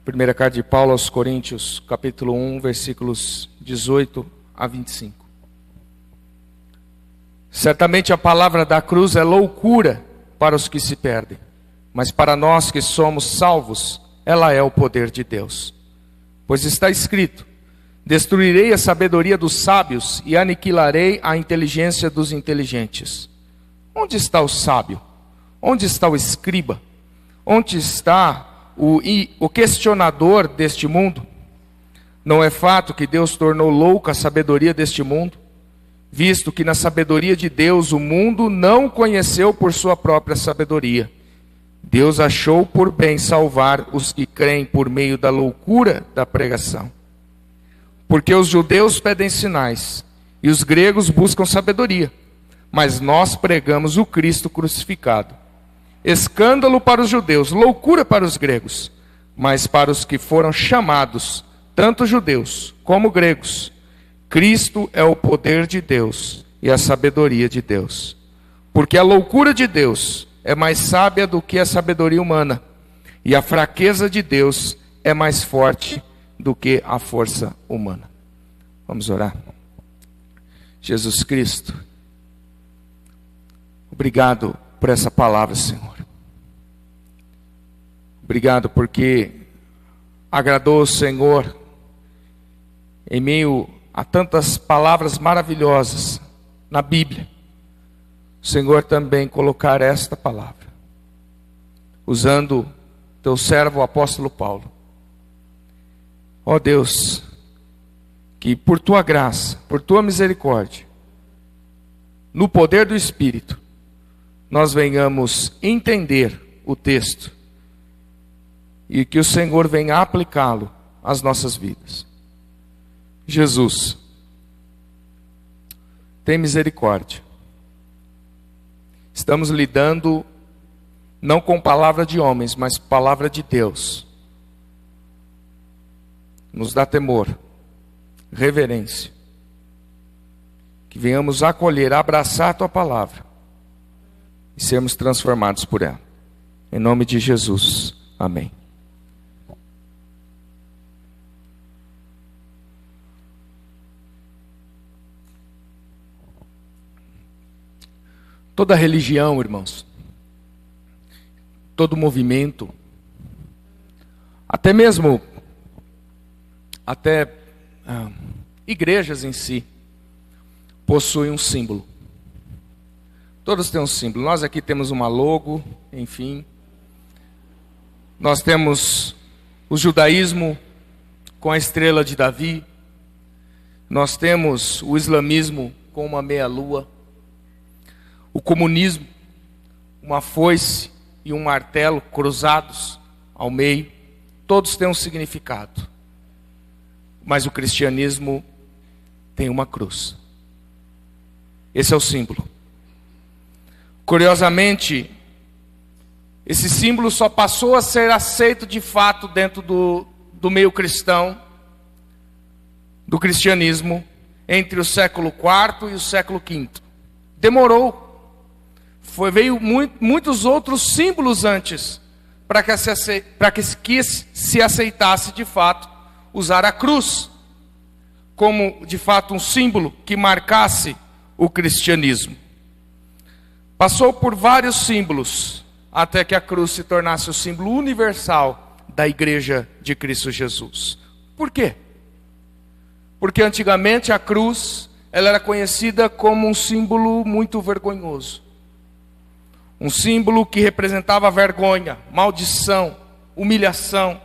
Primeira carta de Paulo aos Coríntios, capítulo 1, versículos 18 a 25. Certamente a palavra da cruz é loucura para os que se perdem, mas para nós que somos salvos, ela é o poder de Deus. Pois está escrito: destruirei a sabedoria dos sábios e aniquilarei a inteligência dos inteligentes. Onde está o sábio? Onde está o escriba? Onde está o questionador deste mundo? Não é fato que Deus tornou louca a sabedoria deste mundo, visto que na sabedoria de Deus o mundo não conheceu por sua própria sabedoria. Deus achou por bem salvar os que creem por meio da loucura da pregação. Porque os judeus pedem sinais e os gregos buscam sabedoria, mas nós pregamos o Cristo crucificado. Escândalo para os judeus, loucura para os gregos, mas para os que foram chamados, tanto judeus como gregos, Cristo é o poder de Deus e a sabedoria de Deus. Porque a loucura de Deus é mais sábia do que a sabedoria humana, e a fraqueza de Deus é mais forte do que a força humana. Vamos orar. Jesus Cristo, obrigado por essa palavra, Senhor. Obrigado porque agradou o Senhor, em meio a tantas palavras maravilhosas na Bíblia, o Senhor também colocar esta palavra, usando teu servo o apóstolo Paulo. Ó Deus, que por tua graça, por tua misericórdia, no poder do Espírito, nós venhamos entender o texto e que o Senhor venha aplicá-lo às nossas vidas. Jesus, tem misericórdia. Estamos lidando não com palavra de homens, mas palavra de Deus. Nos dá temor, reverência. Que venhamos acolher, abraçar a tua palavra e sermos transformados por ela. Em nome de Jesus. Amém. Toda religião, irmãos, todo movimento, até mesmo igrejas em si, possuem um símbolo. Todos têm um símbolo. Nós aqui temos uma logo, enfim. Nós temos o judaísmo com a estrela de Davi. Nós temos o islamismo com uma meia-lua. O comunismo, uma foice e um martelo cruzados ao meio. Todos têm um significado. Mas o cristianismo tem uma cruz. Esse é o símbolo. Curiosamente, esse símbolo só passou a ser aceito de fato dentro do meio cristão, do cristianismo, entre o século IV e o século V. Demorou. Veio muitos outros símbolos antes, para que se aceitasse de fato usar a cruz, como de fato um símbolo que marcasse o cristianismo. Passou por vários símbolos, até que a cruz se tornasse o símbolo universal da igreja de Cristo Jesus. Por quê? Porque antigamente a cruz, ela era conhecida como um símbolo muito vergonhoso. Um símbolo que representava vergonha, maldição, humilhação.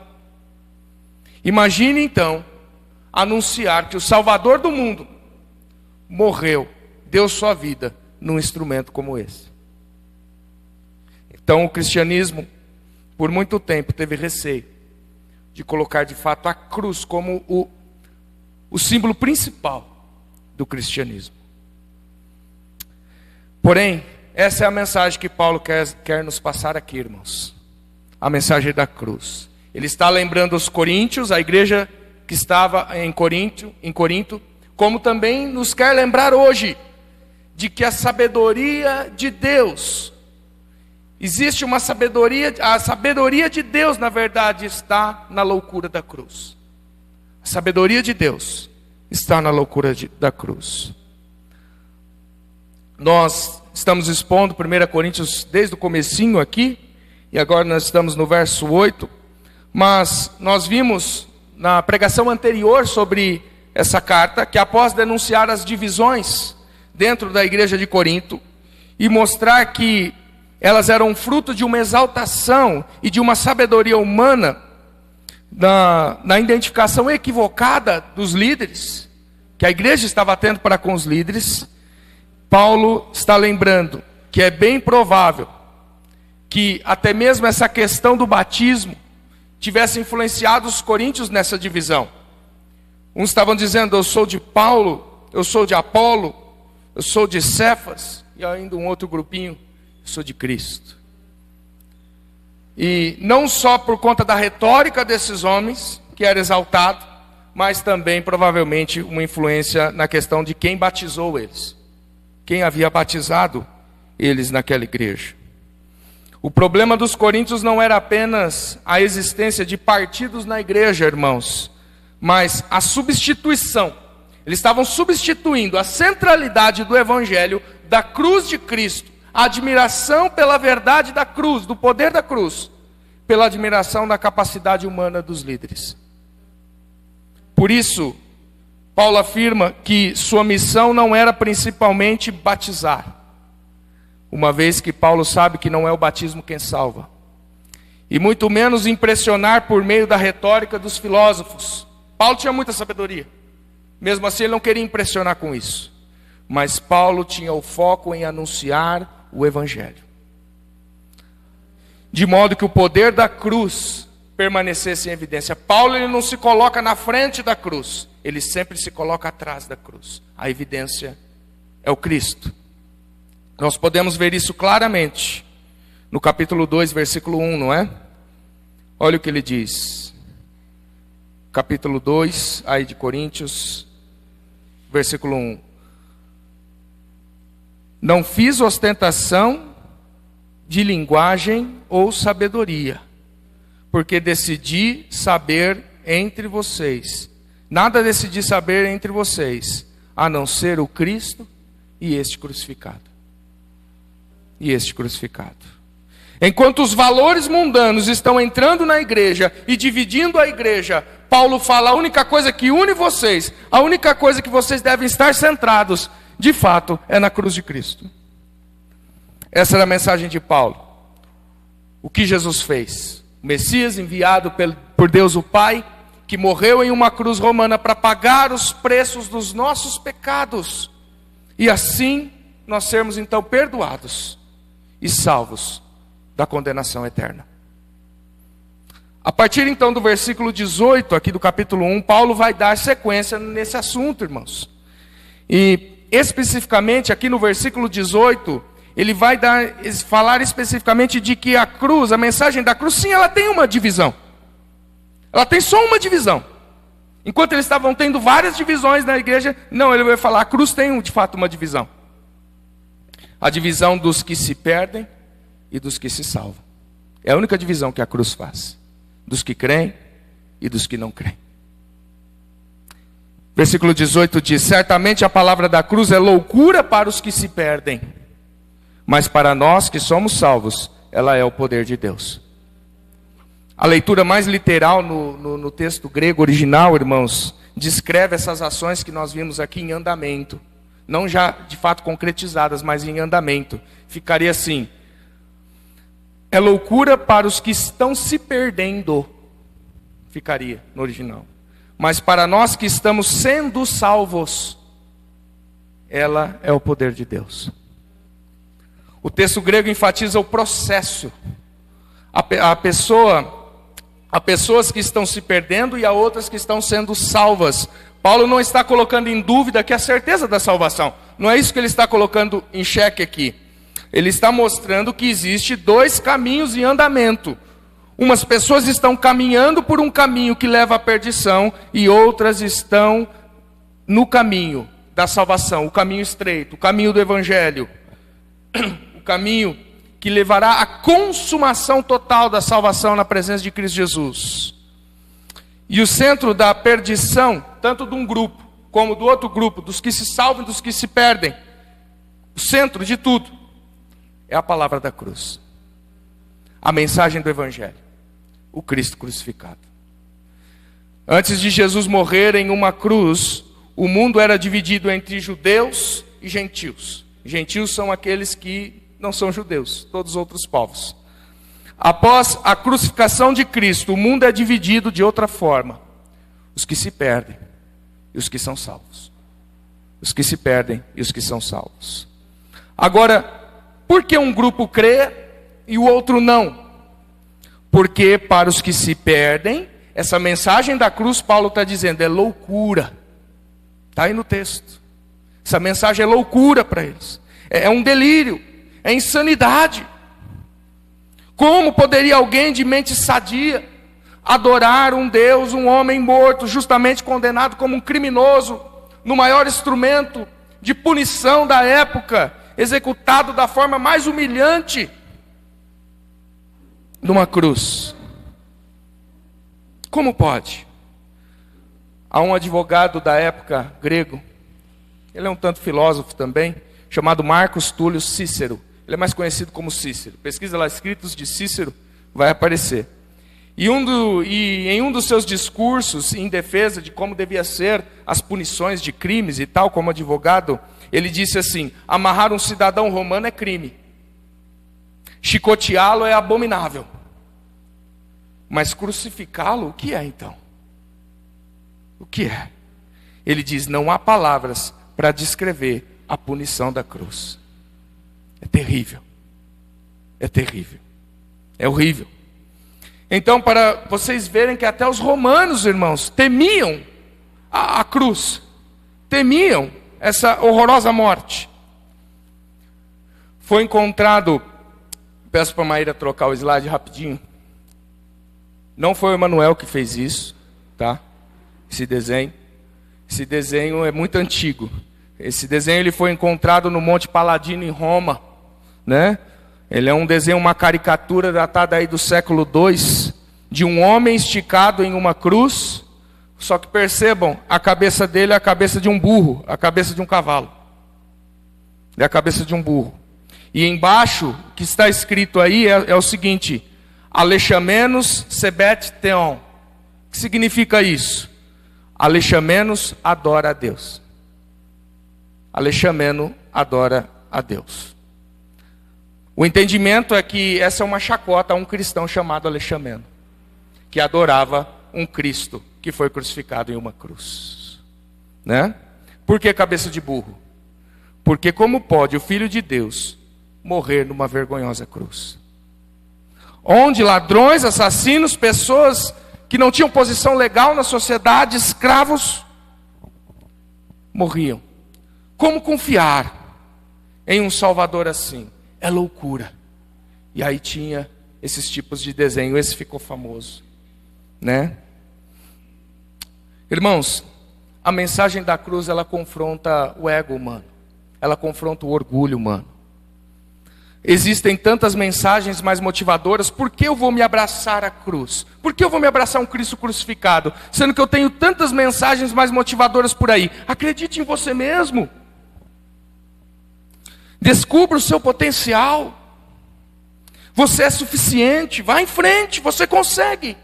Imagine então, anunciar que o Salvador do mundo morreu, deu sua vida num instrumento como esse. Então o cristianismo, por muito tempo, teve receio de colocar de fato a cruz como o símbolo principal do cristianismo. Porém, essa é a mensagem que Paulo quer nos passar aqui, irmãos. A mensagem da cruz. Ele está lembrando os coríntios, a igreja que estava em Corinto, como também nos quer lembrar hoje de que a sabedoria de Deus Existe uma sabedoria, a sabedoria de Deus, na verdade, está na loucura da cruz. A sabedoria de Deus está na loucura da cruz. Nós estamos expondo 1 Coríntios desde o comecinho aqui, e agora nós estamos no verso 8, mas nós vimos na pregação anterior sobre essa carta, que após denunciar as divisões dentro da igreja de Corinto, e mostrar que elas eram fruto de uma exaltação e de uma sabedoria humana, na identificação equivocada dos líderes, que a igreja estava tendo para com os líderes, Paulo está lembrando que é bem provável que até mesmo essa questão do batismo tivesse influenciado os coríntios nessa divisão. Uns estavam dizendo, eu sou de Paulo, eu sou de Apolo, eu sou de Cefas, e ainda um outro grupinho, eu sou de Cristo. E não só por conta da retórica desses homens, que era exaltado, mas também provavelmente uma influência na questão de quem batizou eles. Quem havia batizado eles naquela igreja. O problema dos coríntios não era apenas a existência de partidos na igreja, irmãos, mas a substituição. Eles estavam substituindo a centralidade do evangelho, da cruz de Cristo, a admiração pela verdade da cruz, do poder da cruz, pela admiração da capacidade humana dos líderes. Por isso, Paulo afirma que sua missão não era principalmente batizar, uma vez que Paulo sabe que não é o batismo quem salva, e muito menos impressionar por meio da retórica dos filósofos. Paulo tinha muita sabedoria, mesmo assim ele não queria impressionar com isso, mas Paulo tinha o foco em anunciar o evangelho, de modo que o poder da cruz permanecesse em evidência. Paulo, ele não se coloca na frente da cruz, ele sempre se coloca atrás da cruz. A evidência é o Cristo. Nós podemos ver isso claramente no capítulo 2, versículo 1, não é? Olha o que ele diz. Capítulo 2, aí de Coríntios, versículo 1. Não fiz ostentação de linguagem ou sabedoria, porque decidi saber entre vocês. Nada decidi saber entre vocês, a não ser o Cristo e este crucificado. E este crucificado. Enquanto os valores mundanos estão entrando na igreja e dividindo a igreja, Paulo fala, a única coisa que une vocês, a única coisa que vocês devem estar centrados, de fato, é na cruz de Cristo. Essa era a mensagem de Paulo. O que Jesus fez? O Messias enviado por Deus o Pai, que morreu em uma cruz romana para pagar os preços dos nossos pecados. E assim, nós sermos então perdoados e salvos da condenação eterna. A partir então do versículo 18, aqui do capítulo 1, Paulo vai dar sequência nesse assunto, irmãos. E especificamente aqui no versículo 18, ele vai falar especificamente de que a cruz, a mensagem da cruz, sim, ela tem uma divisão. Ela tem só uma divisão. Enquanto eles estavam tendo várias divisões na igreja, não, ele vai falar, a cruz tem de fato uma divisão. A divisão dos que se perdem e dos que se salvam. É a única divisão que a cruz faz. Dos que creem e dos que não creem. Versículo 18 diz, certamente a palavra da cruz é loucura para os que se perdem, mas para nós que somos salvos, ela é o poder de Deus. A leitura mais literal no texto grego original, irmãos, descreve essas ações que nós vimos aqui em andamento. Não já de fato concretizadas, mas em andamento. Ficaria assim, é loucura para os que estão se perdendo. Ficaria no original. Mas para nós que estamos sendo salvos, ela é o poder de Deus. O texto grego enfatiza o processo. Há pessoas que estão se perdendo e há outras que estão sendo salvas. Paulo não está colocando em dúvida que a certeza da salvação. Não é isso que ele está colocando em xeque aqui. Ele está mostrando que existe dois caminhos em andamento. Umas pessoas estão caminhando por um caminho que leva à perdição e outras estão no caminho da salvação, o caminho estreito, o caminho do evangelho, o caminho que levará à consumação total da salvação na presença de Cristo Jesus. E o centro da perdição, tanto de um grupo como do outro grupo, dos que se salvam e dos que se perdem, o centro de tudo é a palavra da cruz. A mensagem do Evangelho, o Cristo crucificado. Antes de Jesus morrer em uma cruz, o mundo era dividido entre judeus e gentios. Gentios são aqueles que não são judeus, todos os outros povos. Após a crucificação de Cristo, o mundo é dividido de outra forma. Os que se perdem e os que são salvos. Os que se perdem e os que são salvos. Agora, por que um grupo crê e o outro não? Porque para os que se perdem, essa mensagem da cruz, Paulo está dizendo, é loucura. Está aí no texto. Essa mensagem é loucura para eles. É um delírio, é insanidade. Como poderia alguém de mente sadia adorar um Deus, um homem morto, justamente condenado como um criminoso, no maior instrumento de punição da época, executado da forma mais humilhante, numa cruz? Como pode? Há um advogado da época grego, ele é um tanto filósofo também, chamado Marcos Túlio Cícero. Ele é mais conhecido como Cícero. Pesquisa lá, escritos de Cícero, vai aparecer. E em um dos seus discursos em defesa de como devia ser as punições de crimes e tal, como advogado, ele disse assim: amarrar um cidadão romano é crime, chicoteá-lo é abominável, mas crucificá-lo, o que é então? O que é? Ele diz, não há palavras para descrever a punição da cruz. É terrível. É terrível. É horrível. Então, para vocês verem que até os romanos, irmãos, temiam a cruz. Temiam essa horrorosa morte. Foi encontrado, peço para a Maíra trocar o slide rapidinho. Não foi o Emanuel que fez isso, tá? Esse desenho é muito antigo. Esse desenho ele foi encontrado no Monte Palatino em Roma, né? Ele é um desenho, uma caricatura datada aí do século II, de um homem esticado em uma cruz, só que percebam, a cabeça dele é a cabeça de um burro, a cabeça de um cavalo. É a cabeça de um burro. E embaixo, o que está escrito aí é o seguinte: Alexamenos sebet theon. O que significa isso? Alexamenos adora a Deus. Alexameno adora a Deus. O entendimento é que essa é uma chacota a um cristão chamado Alexameno, que adorava um Cristo que foi crucificado em uma cruz, né? Por que cabeça de burro? Porque como pode o Filho de Deus morrer numa vergonhosa cruz? Onde ladrões, assassinos, pessoas que não tinham posição legal na sociedade, escravos, morriam. Como confiar em um Salvador assim? É loucura. E aí tinha esses tipos de desenho. Esse ficou famoso, né? Irmãos, a mensagem da cruz, ela confronta o ego humano. Ela confronta o orgulho humano. Existem tantas mensagens mais motivadoras. Por que eu vou me abraçar à cruz? Por que eu vou me abraçar a um Cristo crucificado? Sendo que eu tenho tantas mensagens mais motivadoras por aí. Acredite em você mesmo. Descubra o seu potencial. Você é suficiente. Vá em frente, você consegue.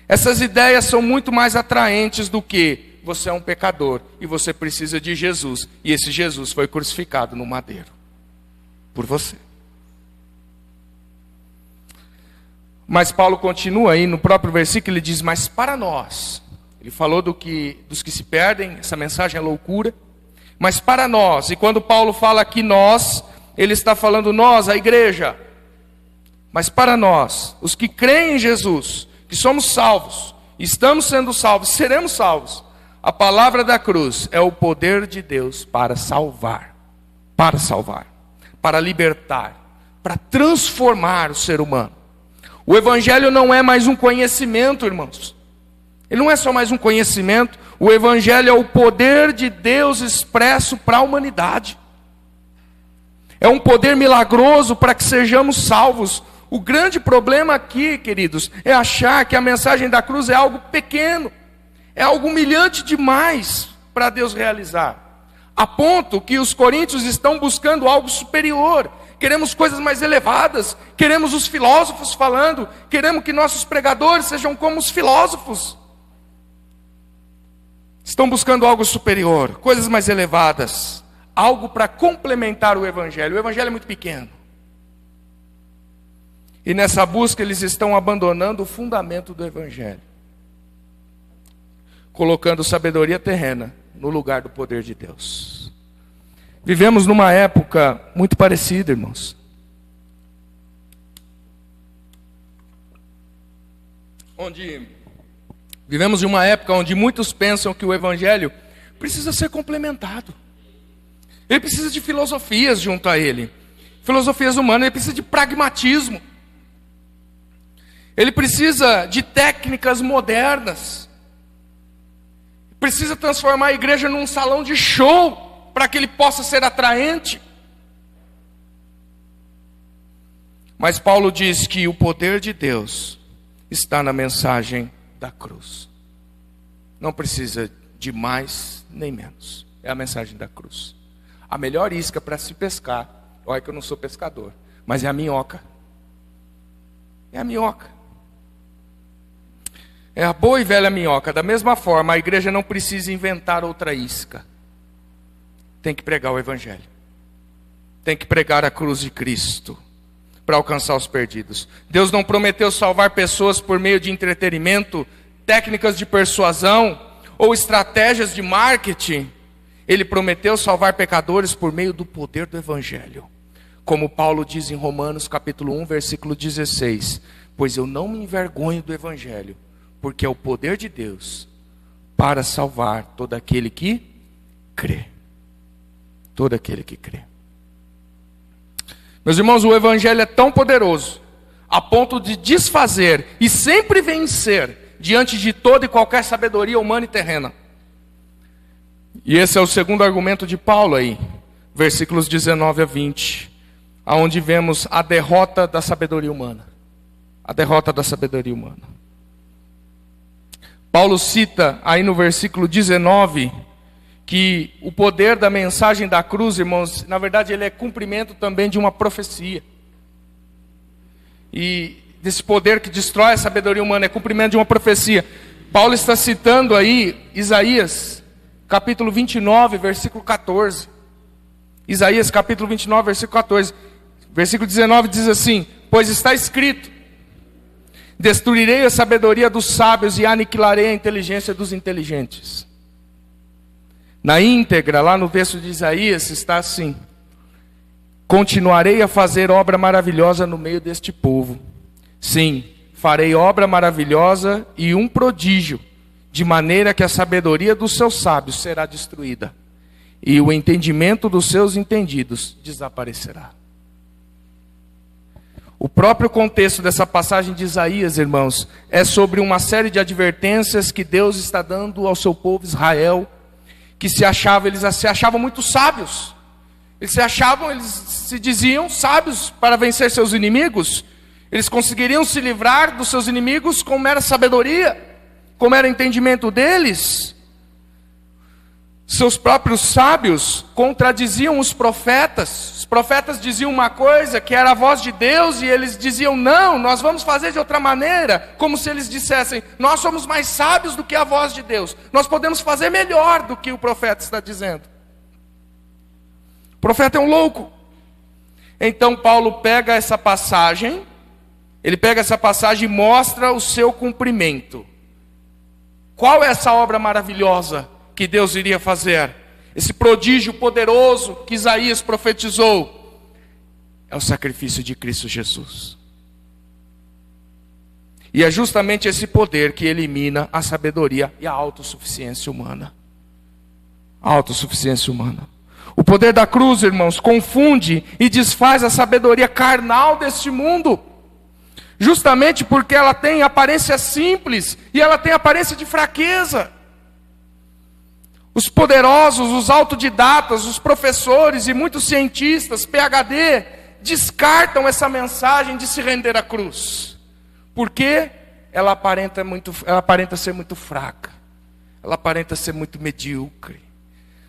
Essas ideias são muito mais atraentes do que você é um pecador e você precisa de Jesus. E esse Jesus foi crucificado no madeiro por você. Mas Paulo continua aí no próprio versículo, ele diz, mas para nós, ele falou dos que se perdem, essa mensagem é loucura, mas para nós, e quando Paulo fala aqui nós, ele está falando nós, a igreja, mas para nós, os que creem em Jesus, que somos salvos, estamos sendo salvos, seremos salvos, a palavra da cruz é o poder de Deus para salvar, para libertar, para transformar o ser humano. O Evangelho não é mais um conhecimento, irmãos. Ele não é só mais um conhecimento. O Evangelho é o poder de Deus expresso para a humanidade. É um poder milagroso para que sejamos salvos. O grande problema aqui, queridos, é achar que a mensagem da cruz é algo pequeno, é algo humilhante demais para Deus realizar. A ponto que os coríntios estão buscando algo superior. Queremos coisas mais elevadas, queremos os filósofos falando, queremos que nossos pregadores sejam como os filósofos. Estão buscando algo superior, coisas mais elevadas, algo para complementar o Evangelho. O Evangelho é muito pequeno. E nessa busca eles estão abandonando o fundamento do Evangelho, colocando sabedoria terrena no lugar do poder de Deus. Vivemos numa época muito parecida, irmãos. Vivemos em uma época onde muitos pensam que o Evangelho precisa ser complementado. Ele precisa de filosofias junto a ele. Filosofias humanas, ele precisa de pragmatismo. Ele precisa de técnicas modernas. Precisa transformar a igreja num salão de show para que ele possa ser atraente. Mas Paulo diz que o poder de Deus está na mensagem da cruz. Não precisa de mais nem menos. É a mensagem da cruz. A melhor isca para se pescar, olha que eu não sou pescador, mas é a minhoca. É a minhoca. É a boa e velha minhoca. Da mesma forma, a igreja não precisa inventar outra isca. Tem que pregar o Evangelho. Tem que pregar a cruz de Cristo para alcançar os perdidos. Deus não prometeu salvar pessoas por meio de entretenimento, técnicas de persuasão ou estratégias de marketing. Ele prometeu salvar pecadores por meio do poder do Evangelho. Como Paulo diz em Romanos capítulo 1, versículo 16. Pois eu não me envergonho do Evangelho, porque é o poder de Deus para salvar todo aquele que crê. Todo aquele que crê. Meus irmãos, o Evangelho é tão poderoso, a ponto de desfazer e sempre vencer diante de toda e qualquer sabedoria humana e terrena. E esse é o segundo argumento de Paulo aí, versículos 19 a 20, aonde vemos a derrota da sabedoria humana. A derrota da sabedoria humana. Paulo cita aí no versículo 19 que o poder da mensagem da cruz, irmãos, na verdade ele é cumprimento também de uma profecia. E desse poder que destrói a sabedoria humana é cumprimento de uma profecia. Paulo está citando aí Isaías, capítulo 29, versículo 14. Isaías, capítulo 29, versículo 14. Versículo 19 diz assim: pois está escrito: destruirei a sabedoria dos sábios e aniquilarei a inteligência dos inteligentes. Na íntegra, lá no texto de Isaías, está assim: continuarei a fazer obra maravilhosa no meio deste povo. Sim, farei obra maravilhosa e um prodígio, de maneira que a sabedoria dos seus sábios será destruída, e o entendimento dos seus entendidos desaparecerá. O próprio contexto dessa passagem de Isaías, irmãos, é sobre uma série de advertências que Deus está dando ao seu povo Israel, que eles se achavam muito sábios. Eles se diziam sábios para vencer seus inimigos. Eles conseguiriam se livrar dos seus inimigos com mera sabedoria, com mero entendimento deles. Seus próprios sábios contradiziam os profetas. Os profetas diziam uma coisa que era a voz de Deus e eles diziam: não, nós vamos fazer de outra maneira. Como se eles dissessem: nós somos mais sábios do que a voz de Deus, nós podemos fazer melhor do que o profeta está dizendo. O profeta é um louco. Então Paulo pega essa passagem, e mostra o seu cumprimento. Qual é essa obra maravilhosa que Deus iria fazer? Esse prodígio poderoso que Isaías profetizou é o sacrifício de Cristo Jesus. E é justamente esse poder que elimina a sabedoria e a autossuficiência humana. A autossuficiência humana. O poder da cruz, irmãos, confunde e desfaz a sabedoria carnal deste mundo. Justamente porque ela tem aparência simples e ela tem aparência de fraqueza. Os poderosos, os autodidatas, os professores e muitos cientistas, PhD, descartam essa mensagem de se render à cruz. Por quê? Ela aparenta ser muito fraca. Ela aparenta ser muito medíocre.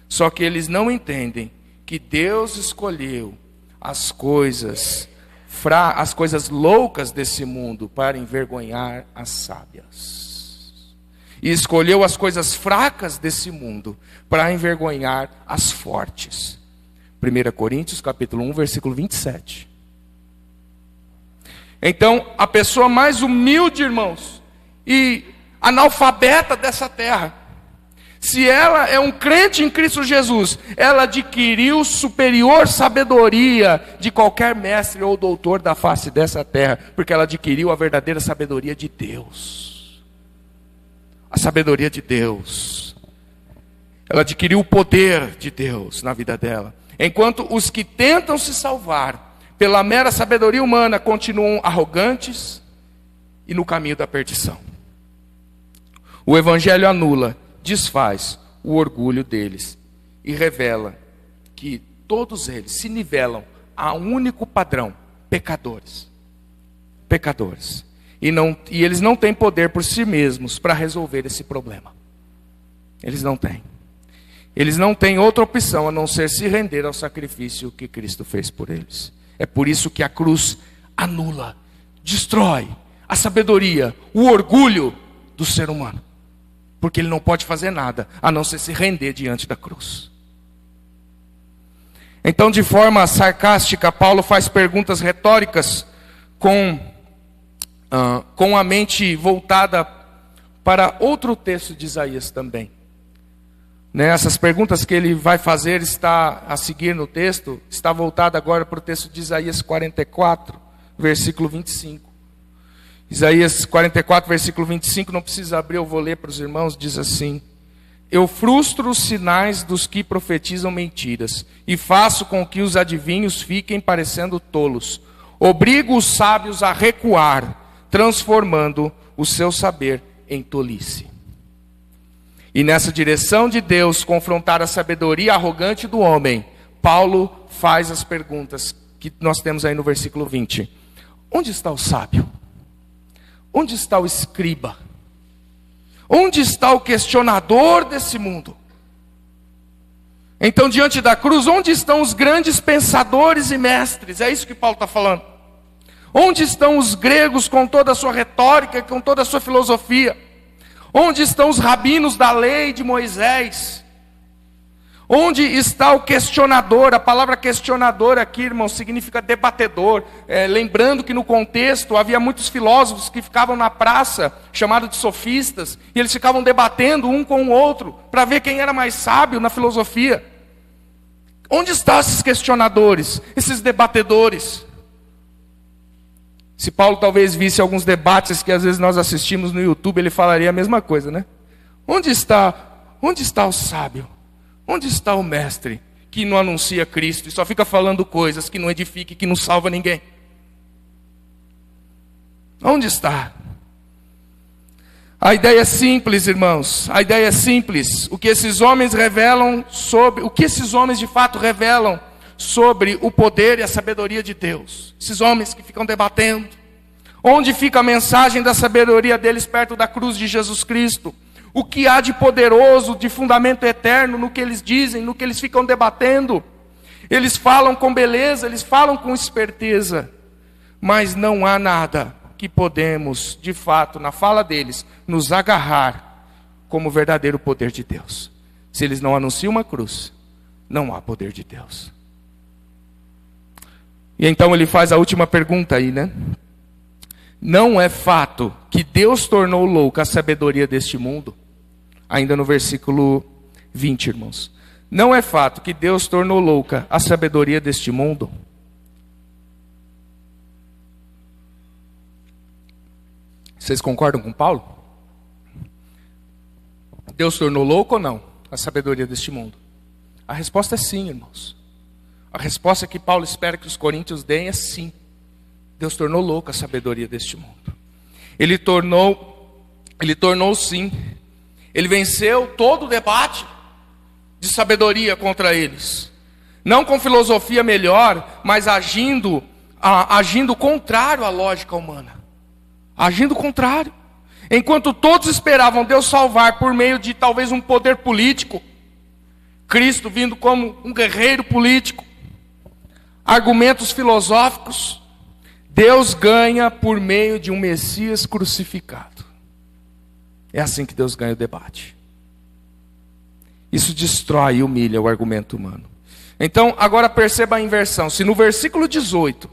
Só que eles não entendem que Deus escolheu as coisas loucas desse mundo para envergonhar as sábias. E escolheu as coisas fracas desse mundo para envergonhar as fortes. 1 Coríntios capítulo 1, versículo 27. Então, a pessoa mais humilde, irmãos, e analfabeta dessa terra, se ela é um crente em Cristo Jesus, ela adquiriu superior sabedoria de qualquer mestre ou doutor da face dessa terra, porque ela adquiriu a verdadeira sabedoria de Deus. A sabedoria de Deus. Ela adquiriu o poder de Deus na vida dela. Enquanto os que tentam se salvar pela mera sabedoria humana continuam arrogantes e no caminho da perdição. O Evangelho anula, desfaz o orgulho deles e revela que todos eles se nivelam a um único padrão: pecadores. Pecadores. E eles não têm poder por si mesmos para resolver esse problema. Eles não têm. Eles não têm outra opção a não ser se render ao sacrifício que Cristo fez por eles. É por isso que a cruz anula, destrói a sabedoria, o orgulho do ser humano. Porque ele não pode fazer nada a não ser se render diante da cruz. Então, de forma sarcástica, Paulo faz perguntas retóricas com a mente voltada para outro texto de Isaías também. Essas perguntas que ele vai fazer, está a seguir no texto, está voltada agora para o texto de Isaías 44, versículo 25. Isaías 44, versículo 25, não precisa abrir, eu vou ler para os irmãos, diz assim: eu frustro os sinais dos que profetizam mentiras, e faço com que os adivinhos fiquem parecendo tolos. Obrigo os sábios a recuar, transformando o seu saber em tolice. E nessa direção de Deus confrontar a sabedoria arrogante do homem, Paulo faz as perguntas que nós temos aí no versículo 20. Onde está o sábio? Onde está o escriba? Onde está o questionador desse mundo? Então, diante da cruz, onde estão os grandes pensadores e mestres? É isso que Paulo está falando. Onde estão os gregos com toda a sua retórica, com toda a sua filosofia? Onde estão os rabinos da lei de Moisés? Onde está o questionador? A palavra questionador aqui, irmão, significa debatedor. Lembrando que no contexto havia muitos filósofos que ficavam na praça, chamados de sofistas, e eles ficavam debatendo um com o outro, para ver quem era mais sábio na filosofia. Onde estão esses questionadores, esses debatedores? Se Paulo talvez visse alguns debates que às vezes nós assistimos no YouTube, ele falaria a mesma coisa, né? Onde está o sábio? Onde está o mestre que não anuncia Cristo e só fica falando coisas que não edifica e que não salva ninguém? Onde está? A ideia é simples, irmãos. A ideia é simples. O que esses homens de fato revelam sobre o poder e a sabedoria de Deus. Esses homens que ficam debatendo. Onde fica a mensagem da sabedoria deles perto da cruz de Jesus Cristo? O que há de poderoso, de fundamento eterno no que eles dizem, no que eles ficam debatendo? Eles falam com beleza, eles falam com esperteza, mas não há nada que podemos, de fato, na fala deles, nos agarrar como verdadeiro poder de Deus. Se eles não anunciam uma cruz, não há poder de Deus. E então ele faz a última pergunta aí, né? Não é fato que Deus tornou louca a sabedoria deste mundo? Ainda no versículo 20, irmãos. Não é fato que Deus tornou louca a sabedoria deste mundo? Vocês concordam com Paulo? Deus tornou louco ou não a sabedoria deste mundo? A resposta é sim, irmãos. A resposta que Paulo espera que os coríntios deem é sim. Deus tornou louca a sabedoria deste mundo. Ele tornou sim. Ele venceu todo o debate. de sabedoria contra eles. Não com filosofia melhor, mas agindo contrário à lógica humana. Agindo contrário. Enquanto todos esperavam Deus salvar por meio de talvez um poder político, Cristo vindo como um guerreiro político, argumentos filosóficos, Deus ganha por meio de um Messias crucificado. É assim que Deus ganha o debate. Isso destrói e humilha o argumento humano. Então, agora perceba a inversão. Se no versículo 18,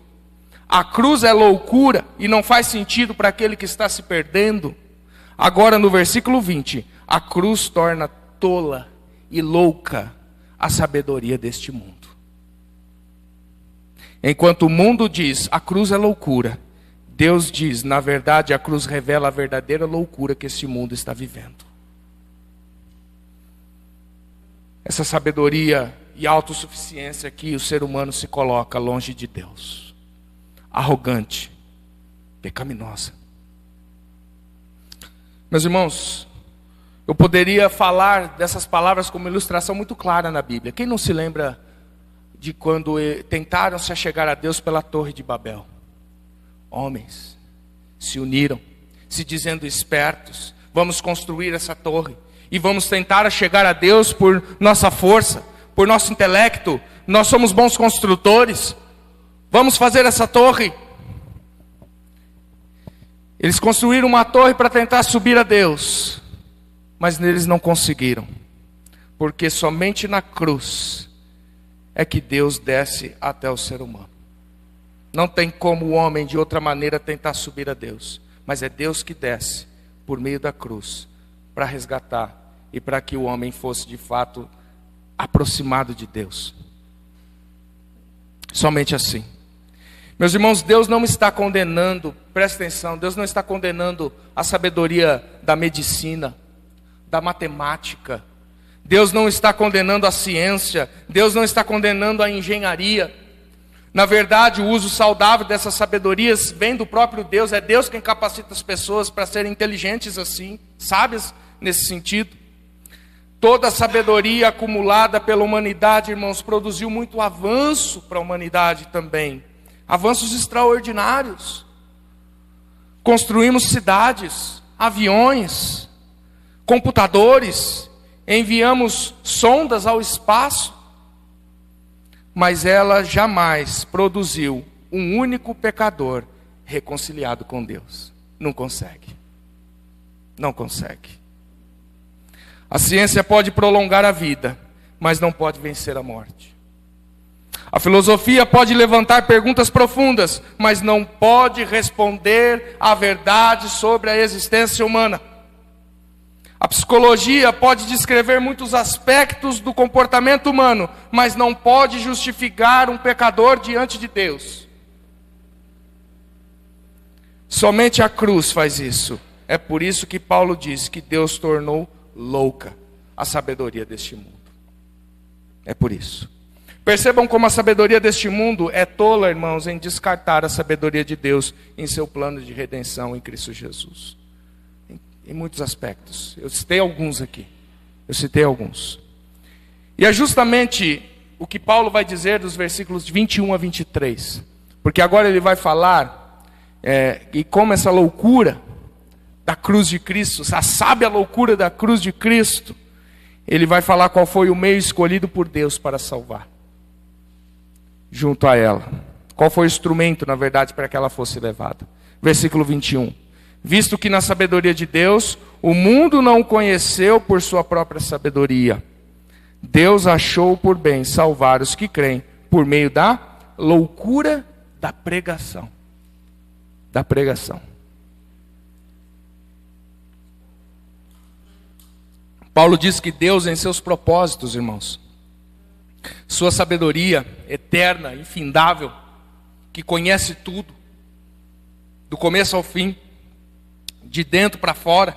a cruz é loucura e não faz sentido para aquele que está se perdendo, agora no versículo 20, a cruz torna tola e louca a sabedoria deste mundo. Enquanto o mundo diz, a cruz é loucura, Deus diz, na verdade, a cruz revela a verdadeira loucura que este mundo está vivendo. Essa sabedoria e autossuficiência que o ser humano se coloca longe de Deus. Arrogante, pecaminosa. Meus irmãos, eu poderia falar dessas palavras como ilustração muito clara na Bíblia. Quem não se lembra de quando tentaram se achegar a Deus pela Torre de Babel? Homens se uniram, se dizendo espertos, vamos construir essa torre e vamos tentar chegar a Deus por nossa força, por nosso intelecto, nós somos bons construtores, vamos fazer essa torre. Eles construíram uma torre para tentar subir a Deus, mas eles não conseguiram, porque somente na cruz é que Deus desce até o ser humano. Não tem como o homem de outra maneira tentar subir a Deus, mas é Deus que desce por meio da cruz para resgatar e para que o homem fosse de fato aproximado de Deus. Somente assim. Meus irmãos, Deus não está condenando, presta atenção, Deus não está condenando a sabedoria da medicina, da matemática. Deus não está condenando a ciência, Deus não está condenando a engenharia. Na verdade, o uso saudável dessas sabedorias vem do próprio Deus. É Deus quem capacita as pessoas para serem inteligentes assim, sábias nesse sentido. Toda a sabedoria acumulada pela humanidade, irmãos, produziu muito avanço para a humanidade também. Avanços extraordinários. Construímos cidades, aviões, computadores, enviamos sondas ao espaço. Mas ela jamais produziu um único pecador reconciliado com Deus. Não consegue. Não consegue. A ciência pode prolongar a vida, mas não pode vencer a morte. A filosofia pode levantar perguntas profundas, mas não pode responder à verdade sobre a existência humana. A psicologia pode descrever muitos aspectos do comportamento humano, mas não pode justificar um pecador diante de Deus. Somente a cruz faz isso. É por isso que Paulo diz que Deus tornou louca a sabedoria deste mundo. É por isso. Percebam como a sabedoria deste mundo é tola, irmãos, em descartar a sabedoria de Deus em seu plano de redenção em Cristo Jesus. Em muitos aspectos. Eu citei alguns aqui. E é justamente o que Paulo vai dizer dos versículos 21 a 23. Porque agora ele vai falar e como essa loucura da cruz de Cristo, essa sábia loucura da cruz de Cristo, ele vai falar qual foi o meio escolhido por Deus para salvar. Junto a ela. Qual foi o instrumento, na verdade, para que ela fosse levada. Versículo 21. Visto que na sabedoria de Deus, o mundo não o conheceu por sua própria sabedoria. Deus achou por bem salvar os que creem por meio da loucura da pregação. Da pregação. Paulo diz que Deus, em seus propósitos, irmãos, sua sabedoria eterna, infindável, que conhece tudo, do começo ao fim, de dentro para fora,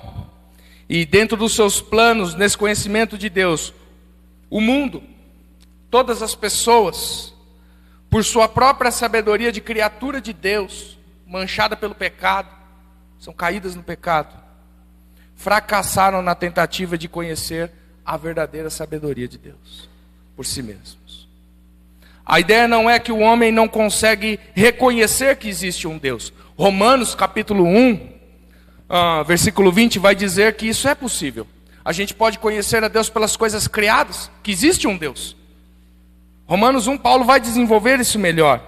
e dentro dos seus planos, nesse conhecimento de Deus, o mundo, todas as pessoas, por sua própria sabedoria de criatura de Deus, manchada pelo pecado, são caídas no pecado, fracassaram na tentativa de conhecer a verdadeira sabedoria de Deus por si mesmos. A ideia não é que o homem não consegue reconhecer que existe um Deus. Romanos capítulo 1, versículo 20 vai dizer que isso é possível. A gente pode conhecer a Deus pelas coisas criadas, que existe um Deus. Romanos 1, Paulo vai desenvolver isso melhor.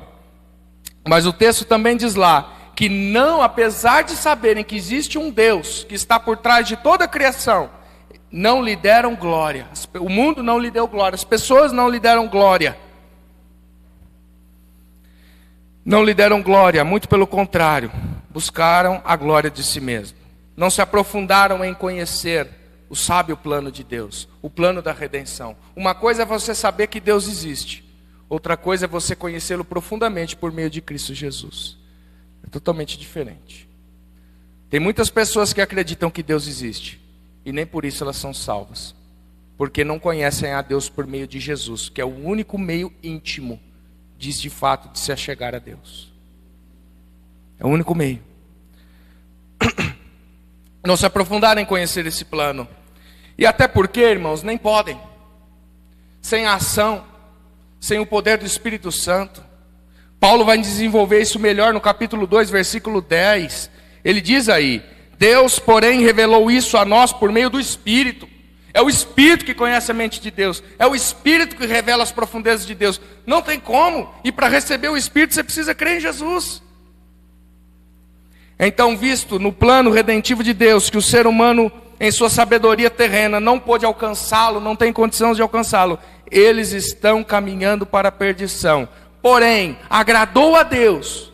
Mas o texto também diz lá que não, apesar de saberem que existe um Deus que está por trás de toda a criação, não lhe deram glória. O mundo não lhe deu glória, as pessoas não lhe deram glória. Não lhe deram glória, muito pelo contrário, buscaram a glória de si mesmo. Não se aprofundaram em conhecer o sábio plano de Deus, o plano da redenção. Uma coisa é você saber que Deus existe, outra coisa é você conhecê-lo profundamente por meio de Cristo Jesus. É totalmente diferente. Tem muitas pessoas que acreditam que Deus existe, e nem por isso elas são salvas, porque não conhecem a Deus por meio de Jesus, que é o único meio íntimo, diz de fato, de se achegar a Deus. É o único meio. Não se aprofundaram em conhecer esse plano. E até porque, irmãos, nem podem. Sem a ação, sem o poder do Espírito Santo. Paulo vai desenvolver isso melhor no capítulo 2, versículo 10. Ele diz aí: Deus, porém, revelou isso a nós por meio do Espírito. É o Espírito que conhece a mente de Deus. É o Espírito que revela as profundezas de Deus. Não tem como. E para receber o Espírito você precisa crer em Jesus. Então, visto no plano redentivo de Deus que o ser humano, em sua sabedoria terrena, não pôde alcançá-lo, não tem condição de alcançá-lo, eles estão caminhando para a perdição. Porém, agradou a Deus,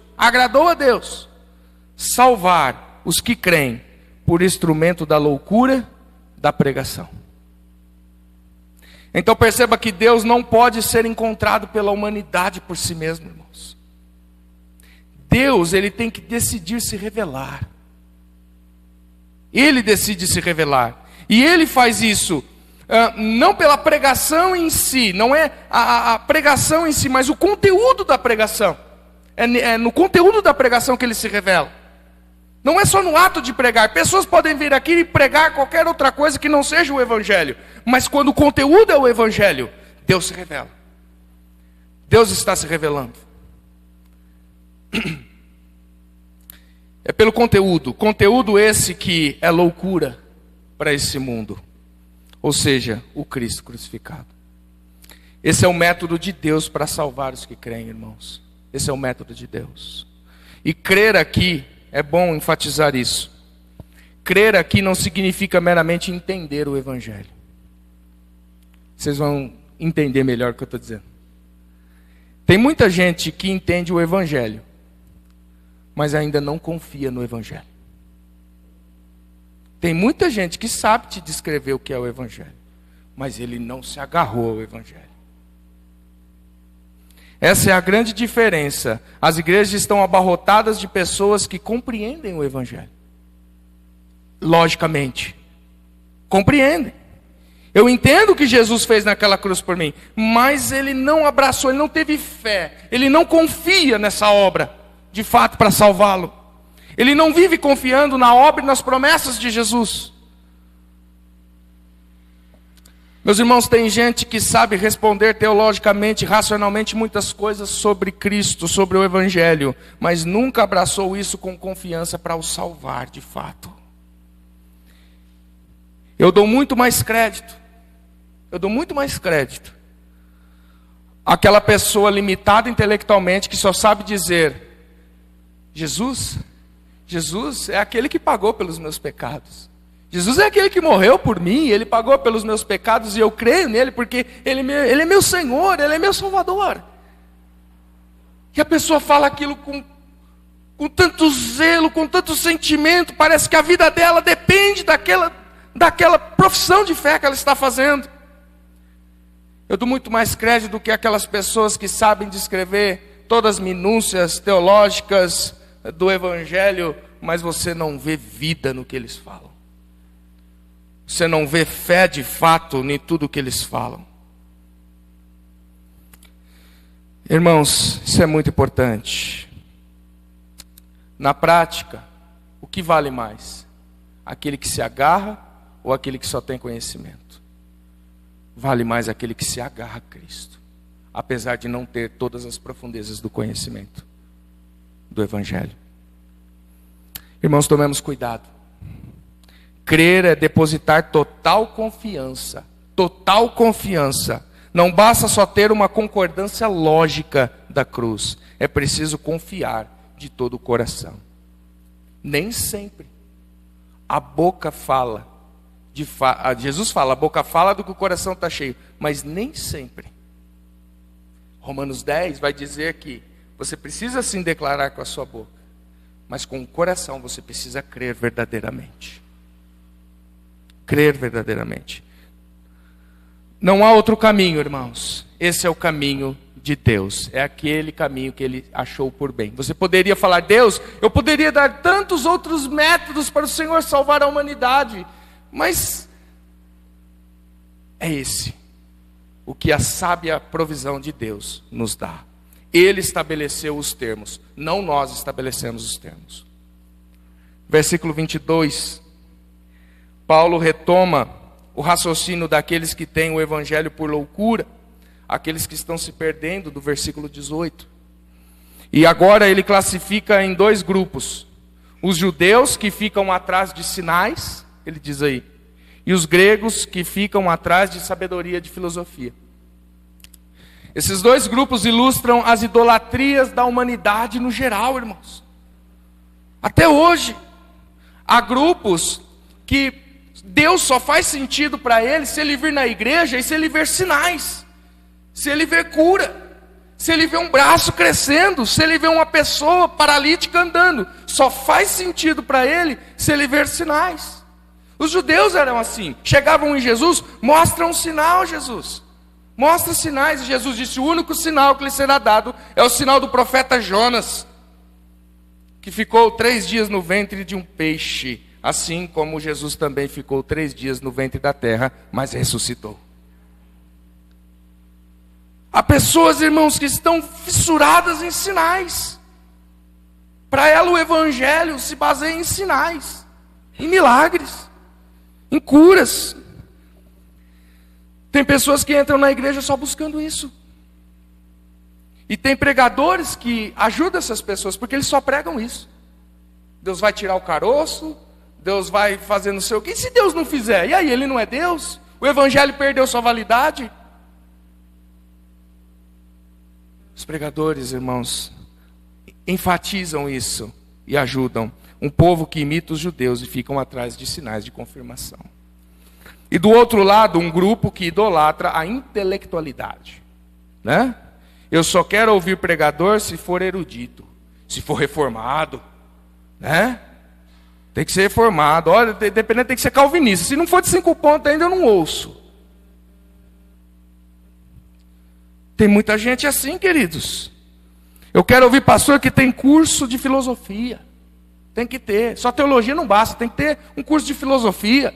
salvar os que creem por instrumento da loucura da pregação. Então perceba que Deus não pode ser encontrado pela humanidade por si mesmo, irmãos. Deus, ele tem que decidir se revelar. Ele decide se revelar. E ele faz isso não pela pregação em si, não é a pregação em si, mas o conteúdo da pregação. É no conteúdo da pregação que ele se revela. Não é só no ato de pregar. Pessoas podem vir aqui e pregar qualquer outra coisa que não seja o Evangelho. Mas quando o conteúdo é o Evangelho, Deus se revela. Deus está se revelando. É pelo conteúdo. Conteúdo esse que é loucura para esse mundo. Ou seja, o Cristo crucificado. Esse é o método de Deus para salvar os que creem, irmãos. Esse é o método de Deus. E crer aqui, é bom enfatizar isso. Crer aqui não significa meramente entender o Evangelho. Vocês vão entender melhor o que eu estou dizendo. Tem muita gente que entende o Evangelho, mas ainda não confia no Evangelho. Tem muita gente que sabe te descrever o que é o Evangelho, mas ele não se agarrou ao Evangelho. Essa é a grande diferença. As igrejas estão abarrotadas de pessoas que compreendem o Evangelho. Logicamente. Compreendem. Eu entendo o que Jesus fez naquela cruz por mim, mas ele não abraçou, ele não teve fé, ele não confia nessa obra, de fato, para salvá-lo. Ele não vive confiando na obra e nas promessas de Jesus. Meus irmãos, tem gente que sabe responder teologicamente, racionalmente muitas coisas sobre Cristo, sobre o Evangelho, mas nunca abraçou isso com confiança para o salvar de fato. Eu dou muito mais crédito àquela pessoa limitada intelectualmente que só sabe dizer: Jesus é aquele que pagou pelos meus pecados. Jesus é aquele que morreu por mim, ele pagou pelos meus pecados e eu creio nele porque ele é meu Senhor, ele é meu Salvador. E a pessoa fala aquilo com tanto zelo, com tanto sentimento, parece que a vida dela depende daquela profissão de fé que ela está fazendo. Eu dou muito mais crédito do que aquelas pessoas que sabem descrever todas as minúcias teológicas do Evangelho, mas você não vê vida no que eles falam. Você não vê fé de fato em tudo que eles falam. Irmãos, isso é muito importante. Na prática, o que vale mais? Aquele que se agarra ou aquele que só tem conhecimento? vale mais aquele que se agarra a Cristo, apesar de não ter todas as profundezas do conhecimento do Evangelho. Irmãos, tomemos cuidado. Crer é depositar total confiança. Total confiança. Não basta só ter uma concordância lógica da cruz. É preciso confiar de todo o coração. Nem sempre a boca fala. Jesus fala, a boca fala do que o coração está cheio. Mas nem sempre. Romanos 10 vai dizer que você precisa sim declarar com a sua boca, mas com o coração você precisa crer verdadeiramente. Crer verdadeiramente. Não há outro caminho, irmãos. Esse é o caminho de Deus. É aquele caminho que Ele achou por bem. Você poderia falar, Deus, eu poderia dar tantos outros métodos para o Senhor salvar a humanidade, mas é esse o que a sábia provisão de Deus nos dá. Ele estabeleceu os termos, não nós estabelecemos os termos. Versículo 22, Paulo retoma o raciocínio daqueles que têm o evangelho por loucura, aqueles que estão se perdendo, do versículo 18. E agora ele classifica em dois grupos: os judeus que ficam atrás de sinais, ele diz aí, e os gregos que ficam atrás de sabedoria, de filosofia. Esses dois grupos ilustram as idolatrias da humanidade no geral, irmãos. Até hoje, há grupos que Deus só faz sentido para eles se ele vir na igreja e se ele ver sinais, se ele ver cura, se ele ver um braço crescendo, se ele ver uma pessoa paralítica andando. Só faz sentido para ele se ele ver sinais. Os judeus eram assim, chegavam em Jesus, mostra um sinal, Jesus. Mostra sinais, e Jesus disse, o único sinal que lhe será dado é o sinal do profeta Jonas, que ficou 3 dias no ventre de um peixe, assim como Jesus também ficou 3 dias no ventre da terra, mas ressuscitou. Há pessoas, irmãos, que estão fissuradas em sinais. Para ela o evangelho se baseia em sinais, em milagres, em curas. Tem pessoas que entram na igreja só buscando isso. E tem pregadores que ajudam essas pessoas, porque eles só pregam isso. Deus vai tirar o caroço, Deus vai fazer não sei o quê. E se Deus não fizer? E aí, ele não é Deus? O evangelho perdeu sua validade? Os pregadores, irmãos, enfatizam isso e ajudam um povo que imita os judeus e ficam atrás de sinais de confirmação. E do outro lado, um grupo que idolatra a intelectualidade, né? Eu só quero ouvir pregador se for erudito, se for reformado, né? Tem que ser reformado. Olha, dependendo, tem que ser calvinista. Se não for de 5 pontos ainda, eu não ouço. Tem muita gente assim, queridos. Eu quero ouvir pastor que tem curso de filosofia. Tem que ter. Só teologia não basta, tem que ter um curso de filosofia.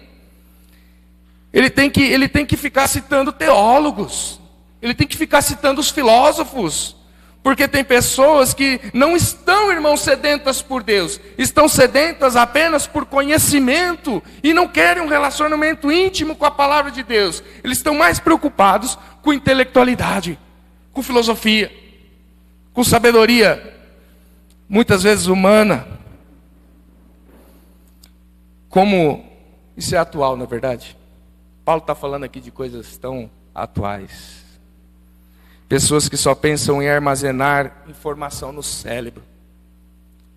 Ele tem que ficar citando teólogos. Ele tem que ficar citando os filósofos. Porque tem pessoas que não estão, irmãos, sedentas por Deus. Estão sedentas apenas por conhecimento. E não querem um relacionamento íntimo com a palavra de Deus. Eles estão mais preocupados com intelectualidade, com filosofia, com sabedoria, muitas vezes humana. Como isso é atual, não é verdade? Paulo está falando aqui de coisas tão atuais. Pessoas que só pensam em armazenar informação no cérebro,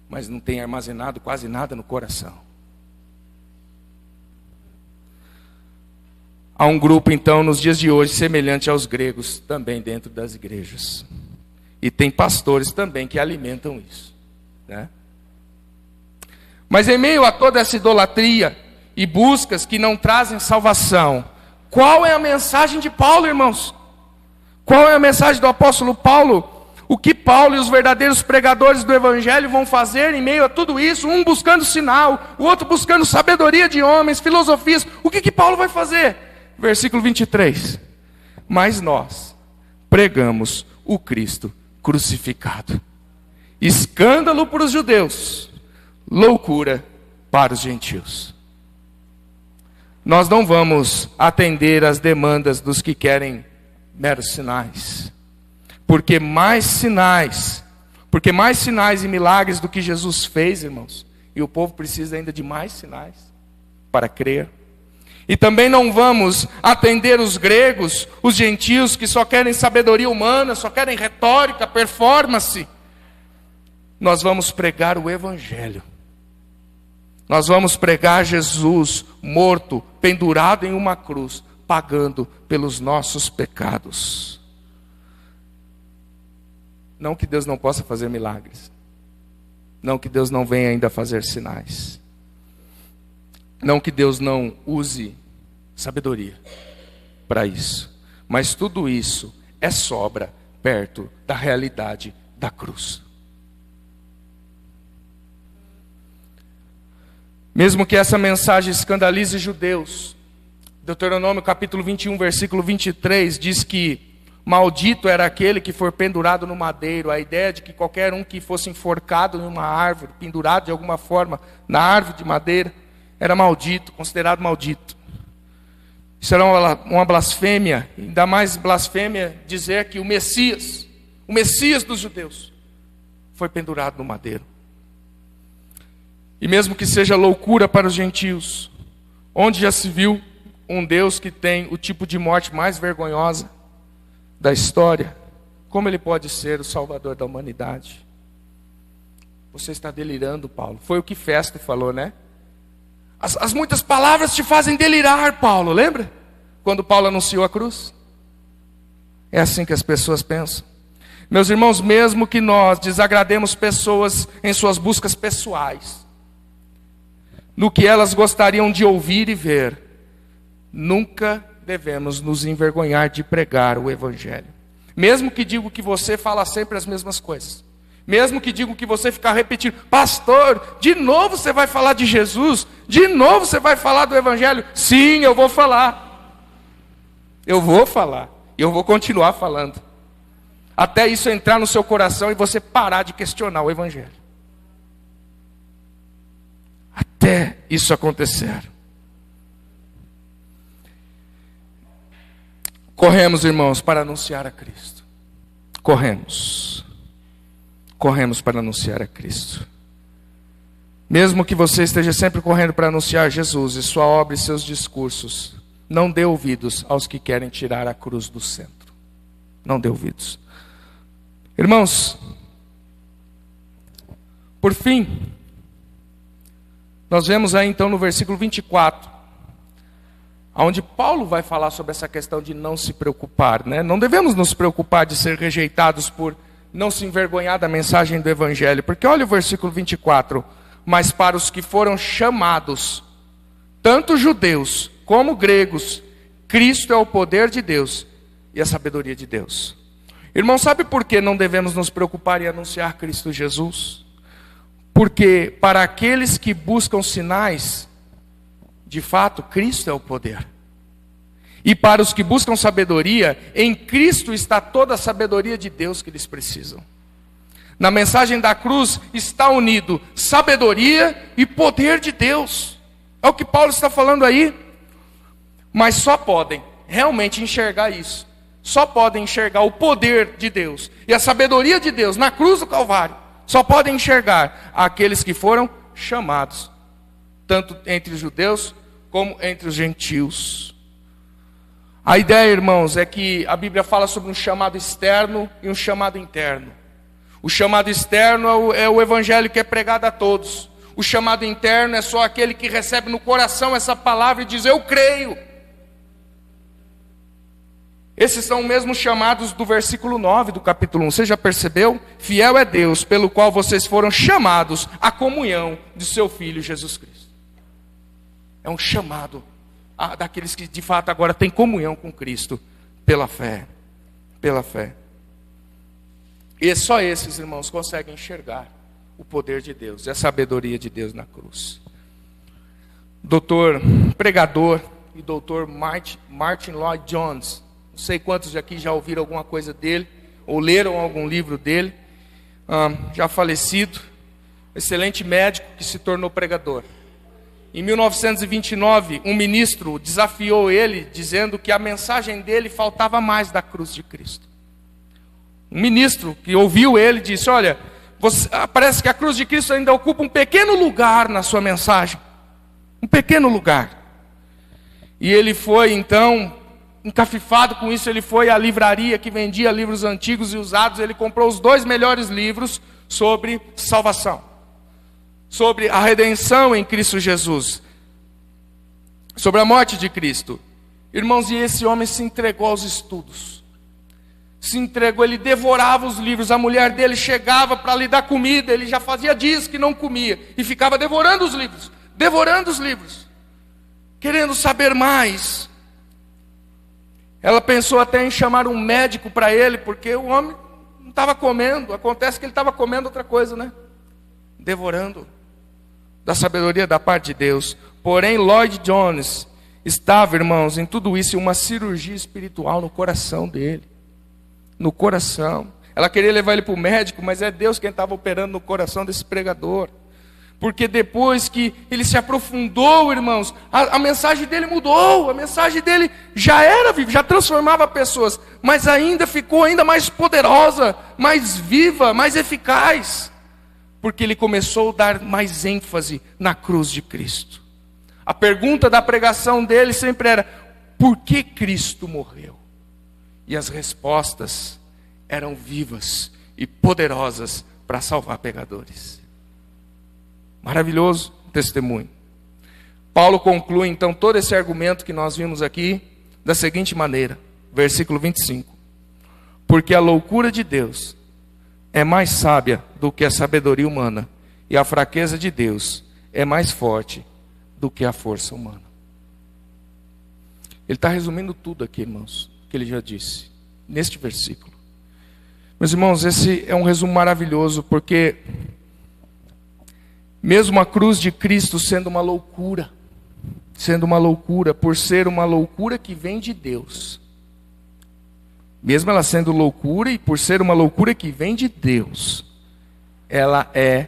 mas não têm armazenado quase nada no coração. Há um grupo, então, nos dias de hoje, semelhante aos gregos, também dentro das igrejas. E tem pastores também que alimentam isso, né? Mas em meio a toda essa idolatria e buscas que não trazem salvação, qual é a mensagem de Paulo, irmãos? Qual é a mensagem do apóstolo Paulo? O que Paulo e os verdadeiros pregadores do evangelho vão fazer em meio a tudo isso? Um buscando sinal, o outro buscando sabedoria de homens, filosofias. O que Paulo vai fazer? Versículo 23. Mas nós pregamos o Cristo crucificado. Escândalo para os judeus, loucura para os gentios. nós não vamos atender às demandas dos que querem meros sinais. Porque mais sinais e milagres do que Jesus fez, irmãos. E o povo precisa ainda de mais sinais para crer. E também não vamos atender os gregos, os gentios, que só querem sabedoria humana, só querem retórica, performance. Nós vamos pregar o Evangelho. Nós vamos pregar Jesus morto, pendurado em uma cruz, pagando pelos nossos pecados. Não que Deus não possa fazer milagres. Não que Deus não venha ainda fazer sinais. Não que Deus não use sabedoria para isso. Mas tudo isso é sobra perto da realidade da cruz. Mesmo que essa mensagem escandalize judeus, Deuteronômio capítulo 21, versículo 23, diz que maldito era aquele que for pendurado no madeiro. A ideia de que qualquer um que fosse enforcado em uma árvore, pendurado de alguma forma na árvore de madeira, era maldito, considerado maldito. Isso era uma blasfêmia, ainda mais blasfêmia dizer que o Messias dos judeus, foi pendurado no madeiro. E mesmo que seja loucura para os gentios, onde já se viu um Deus que tem o tipo de morte mais vergonhosa da história, como ele pode ser o Salvador da humanidade? Você está delirando, Paulo. Foi o que Festo falou, né? As muitas palavras te fazem delirar, Paulo, lembra? Quando Paulo anunciou a cruz. É assim que as pessoas pensam. Meus irmãos, mesmo que nós desagrademos pessoas em suas buscas pessoais, no que elas gostariam de ouvir e ver, nunca devemos nos envergonhar de pregar o Evangelho. Mesmo que digo que você fala sempre as mesmas coisas. Mesmo que digo que você ficar repetindo, pastor, de novo você vai falar de Jesus? De novo você vai falar do Evangelho? Sim, eu vou falar. Eu vou falar. E eu vou continuar falando. Até isso entrar no seu coração e você parar de questionar o Evangelho. Até isso acontecer. Corremos, irmãos, para anunciar a Cristo. Corremos para anunciar a Cristo. Mesmo que você esteja sempre correndo para anunciar Jesus e sua obra e seus discursos, não dê ouvidos aos que querem tirar a cruz do centro. Não dê ouvidos. Irmãos, por fim, nós vemos aí então no versículo 24, onde Paulo vai falar sobre essa questão de não se preocupar, né? Não devemos nos preocupar de ser rejeitados por não se envergonhar da mensagem do Evangelho. Porque olha o versículo 24. Mas para os que foram chamados, tanto judeus como gregos, Cristo é o poder de Deus e a sabedoria de Deus. Irmão, sabe por que não devemos nos preocupar em anunciar Cristo Jesus? Porque para aqueles que buscam sinais, de fato, Cristo é o poder. E para os que buscam sabedoria, em Cristo está toda a sabedoria de Deus que eles precisam. Na mensagem da cruz está unido sabedoria e poder de Deus. É o que Paulo está falando aí. Mas só podem realmente enxergar isso. Só podem enxergar o poder de Deus e a sabedoria de Deus na cruz do Calvário. Só podem enxergar aqueles que foram chamados, tanto entre os judeus como entre os gentios. A ideia, irmãos, é que a Bíblia fala sobre um chamado externo e um chamado interno. O chamado externo é o Evangelho que é pregado a todos. O chamado interno é só aquele que recebe no coração essa palavra e diz, eu creio. Esses são os mesmos chamados do versículo 9 do capítulo 1. Você já percebeu? Fiel é Deus, pelo qual vocês foram chamados à comunhão de seu Filho Jesus Cristo. É um chamado daqueles que de fato agora têm comunhão com Cristo pela fé. Pela fé. E só esses, irmãos, conseguem enxergar o poder de Deus e a sabedoria de Deus na cruz. Pregador e doutor Martin Lloyd Jones. Não sei quantos aqui já ouviram alguma coisa dele, ou leram algum livro dele. Já falecido, excelente médico que se tornou pregador. em 1929, um ministro desafiou ele, dizendo que a mensagem dele faltava mais da cruz de Cristo. Um ministro que ouviu ele disse: olha, parece que a cruz de Cristo ainda ocupa um pequeno lugar na sua mensagem. Um pequeno lugar. E ele foi então, encafifado com isso, ele foi à livraria que vendia livros antigos e usados. Ele comprou os 2 melhores livros sobre salvação, sobre a redenção em Cristo Jesus, sobre a morte de Cristo. Irmãos, e esse homem se entregou aos estudos. Se entregou, ele devorava os livros. A mulher dele chegava para lhe dar comida, ele já fazia dias que não comia, e ficava devorando os livros, querendo saber mais. Ela pensou até em chamar um médico para ele, porque o homem não estava comendo. Acontece que ele estava comendo outra coisa, né? Devorando da sabedoria da parte de Deus. Porém, Lloyd Jones estava, irmãos, em tudo isso, uma cirurgia espiritual no coração dele. No coração. Ela queria levar ele para o médico, mas é Deus quem estava operando no coração desse pregador. Porque depois que ele se aprofundou, irmãos, a mensagem dele mudou. A mensagem dele já era viva, já transformava pessoas, mas ainda ficou ainda mais poderosa, mais viva, mais eficaz. Porque ele começou a dar mais ênfase na cruz de Cristo. A pergunta da pregação dele sempre era: por que Cristo morreu? E as respostas eram vivas e poderosas para salvar pecadores. Maravilhoso testemunho. Paulo conclui então todo esse argumento que nós vimos aqui da seguinte maneira, versículo 25: porque a loucura de Deus é mais sábia do que a sabedoria humana, e a fraqueza de Deus é mais forte do que a força humana. Ele está resumindo tudo aqui, irmãos, que ele já disse, neste versículo. Meus irmãos, esse é um resumo maravilhoso, porque mesmo a cruz de Cristo sendo uma loucura, por ser uma loucura que vem de Deus, mesmo ela sendo loucura e por ser uma loucura que vem de Deus, ela é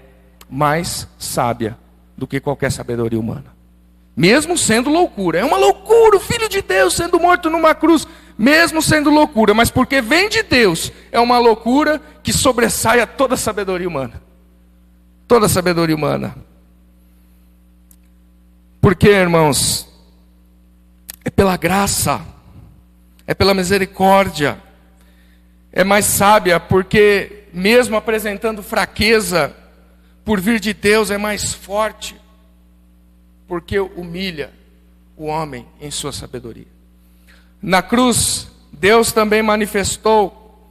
mais sábia do que qualquer sabedoria humana. Mesmo sendo loucura, é uma loucura o Filho de Deus sendo morto numa cruz, mesmo sendo loucura, mas porque vem de Deus, é uma loucura que sobressai a toda a sabedoria humana. Toda a sabedoria humana. Porque, irmãos, é pela graça, é pela misericórdia, é mais sábia, porque mesmo apresentando fraqueza, por vir de Deus é mais forte, porque humilha o homem em sua sabedoria. Na cruz, Deus também manifestou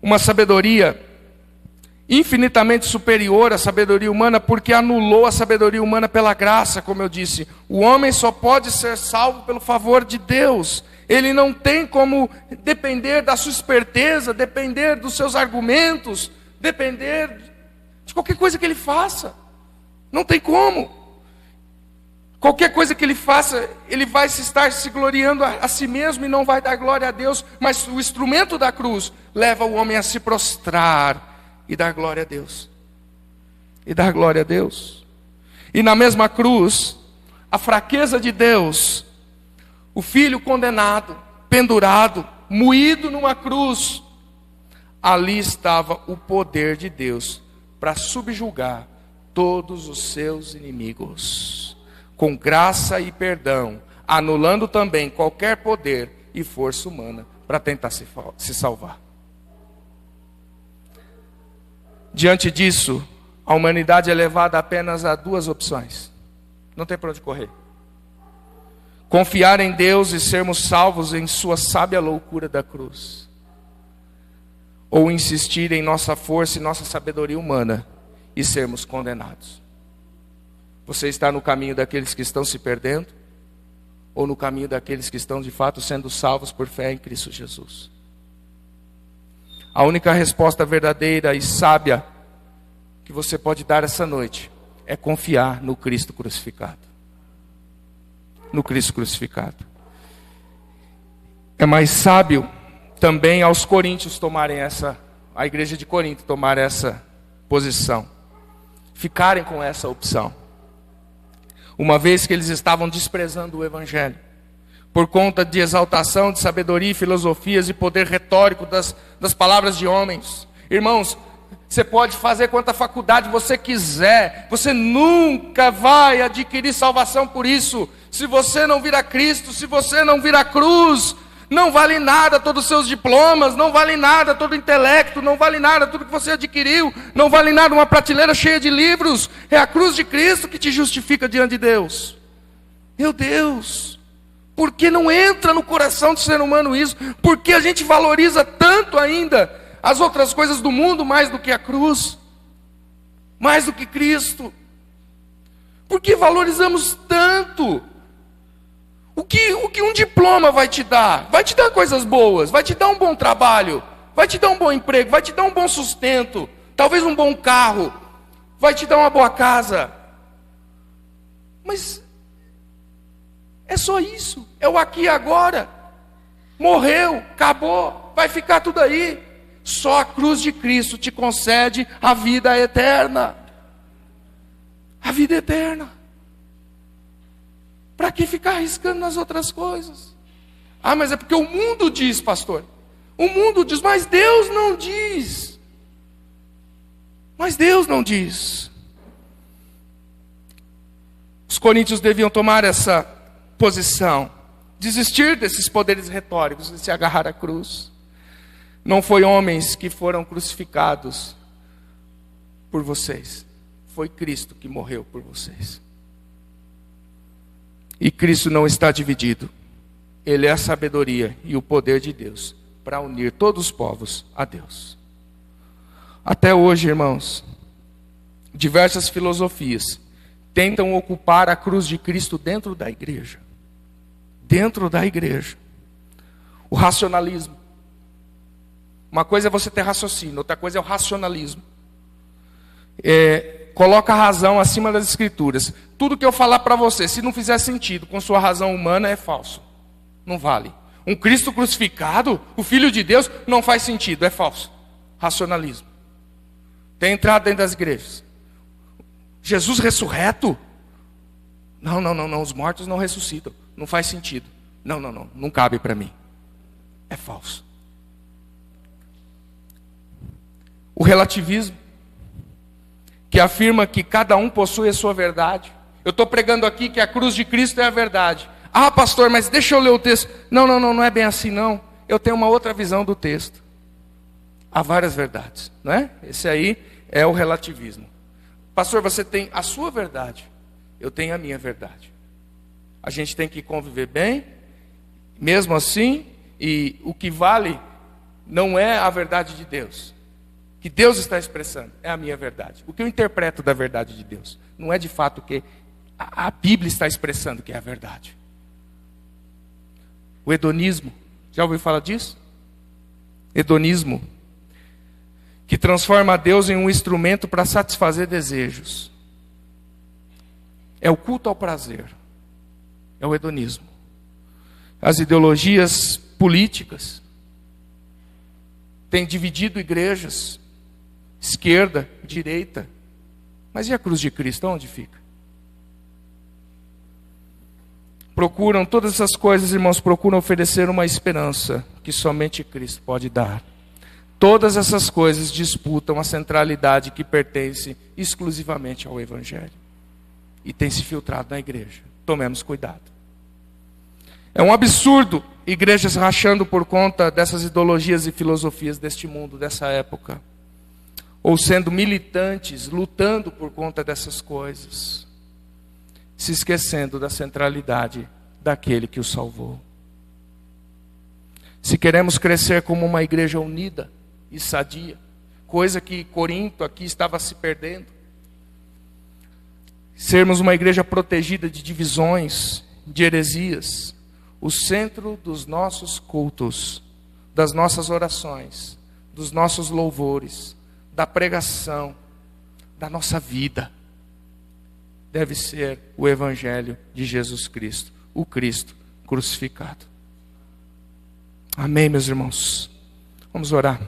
uma sabedoria infinitamente superior à sabedoria humana, porque anulou a sabedoria humana pela graça, como eu disse. O homem só pode ser salvo pelo favor de Deus. Ele não tem como depender da sua esperteza, depender dos seus argumentos, depender de qualquer coisa que ele faça. Não tem como. Qualquer coisa que ele faça, ele vai estar se gloriando a si mesmo e não vai dar glória a Deus. Mas o instrumento da cruz leva o homem a se prostrar e dar glória a Deus. E dar glória a Deus. E na mesma cruz, a fraqueza de Deus, o filho condenado, pendurado, moído numa cruz, ali estava o poder de Deus para subjugar todos os seus inimigos, com graça e perdão, anulando também qualquer poder e força humana para tentar se salvar. Diante disso, a humanidade é levada apenas a 2 opções. Não tem para onde correr. Confiar em Deus e sermos salvos em sua sábia loucura da cruz. Ou insistir em nossa força e nossa sabedoria humana e sermos condenados. Você está no caminho daqueles que estão se perdendo? Ou no caminho daqueles que estão de fato sendo salvos por fé em Cristo Jesus? A única resposta verdadeira e sábia que você pode dar essa noite é confiar no Cristo crucificado. No Cristo crucificado. É mais sábio também aos coríntios tomarem a igreja de Corinto tomar essa posição. Ficarem com essa opção. uma vez que eles estavam desprezando o Evangelho, por conta de exaltação, de sabedoria, filosofias e poder retórico das palavras de homens. Irmãos, você pode fazer quanta faculdade você quiser, você nunca vai adquirir salvação por isso. Se você não vir a Cristo, se você não vir a cruz, não vale nada todos os seus diplomas, não vale nada todo o intelecto, não vale nada tudo que você adquiriu, não vale nada uma prateleira cheia de livros. É a cruz de Cristo que te justifica diante de Deus. Meu Deus, por que não entra no coração do ser humano isso? Por que a gente valoriza tanto ainda as outras coisas do mundo mais do que a cruz? Mais do que Cristo? Por que valorizamos tanto? O que um diploma vai te dar? Vai te dar coisas boas, vai te dar um bom trabalho, vai te dar um bom emprego, vai te dar um bom sustento, talvez um bom carro, vai te dar uma boa casa. Mas é só isso, é o aqui e agora. Morreu, acabou, vai ficar tudo aí. Só a cruz de Cristo te concede a vida eterna. A vida eterna. Para que ficar arriscando nas outras coisas? Ah, mas é porque o mundo diz, pastor. O mundo diz, mas Deus não diz. Mas Deus não diz. Os coríntios deviam tomar essa posição. Desistir desses poderes retóricos, de se agarrar à cruz. Não foi homens que foram crucificados por vocês. Foi Cristo que morreu por vocês. E Cristo não está dividido. Ele é a sabedoria e o poder de Deus para unir todos os povos a Deus. Até hoje, irmãos, diversas filosofias tentam ocupar a cruz de Cristo dentro da igreja. Dentro da igreja. O racionalismo. Uma coisa é você ter raciocínio, outra coisa é o racionalismo. Coloca a razão acima das escrituras. Tudo que eu falar para você, se não fizer sentido com sua razão humana, é falso. Não vale. Um Cristo crucificado, o Filho de Deus, não faz sentido, é falso. Racionalismo. Tem entrado dentro das igrejas. Jesus ressurreto? Não, os mortos não ressuscitam. Não faz sentido. Não cabe para mim. É falso. O relativismo, que afirma que cada um possui a sua verdade. Eu estou pregando aqui que a cruz de Cristo é a verdade. Ah, pastor, mas deixa eu ler o texto. Não é bem assim não. Eu tenho uma outra visão do texto. Há várias verdades, não é? Esse aí é o relativismo. Pastor, você tem a sua verdade. Eu tenho a minha verdade. A gente tem que conviver bem, mesmo assim, e o que vale não é a verdade de Deus. Que Deus está expressando, é a minha verdade. O que eu interpreto da verdade de Deus, não é de fato o que a Bíblia está expressando que é a verdade. O hedonismo, já ouviu falar disso? Hedonismo, que transforma Deus em um instrumento para satisfazer desejos. É o culto ao prazer, é o hedonismo. As ideologias políticas têm dividido igrejas, esquerda, direita. Mas e a cruz de Cristo, onde fica? Procuram todas essas coisas, irmãos, procuram oferecer uma esperança que somente Cristo pode dar. Todas essas coisas disputam a centralidade que pertence exclusivamente ao Evangelho. E tem se filtrado na igreja. Tomemos cuidado. É um absurdo igrejas rachando por conta dessas ideologias e filosofias deste mundo, dessa época. Ou sendo militantes, lutando por conta dessas coisas, se esquecendo da centralidade daquele que o salvou. Se queremos crescer como uma igreja unida e sadia, coisa que Corinto aqui estava se perdendo, sermos uma igreja protegida de divisões, de heresias, o centro dos nossos cultos, das nossas orações, dos nossos louvores, da pregação, da nossa vida, deve ser o Evangelho de Jesus Cristo, o Cristo crucificado. Amém, meus irmãos? Vamos orar.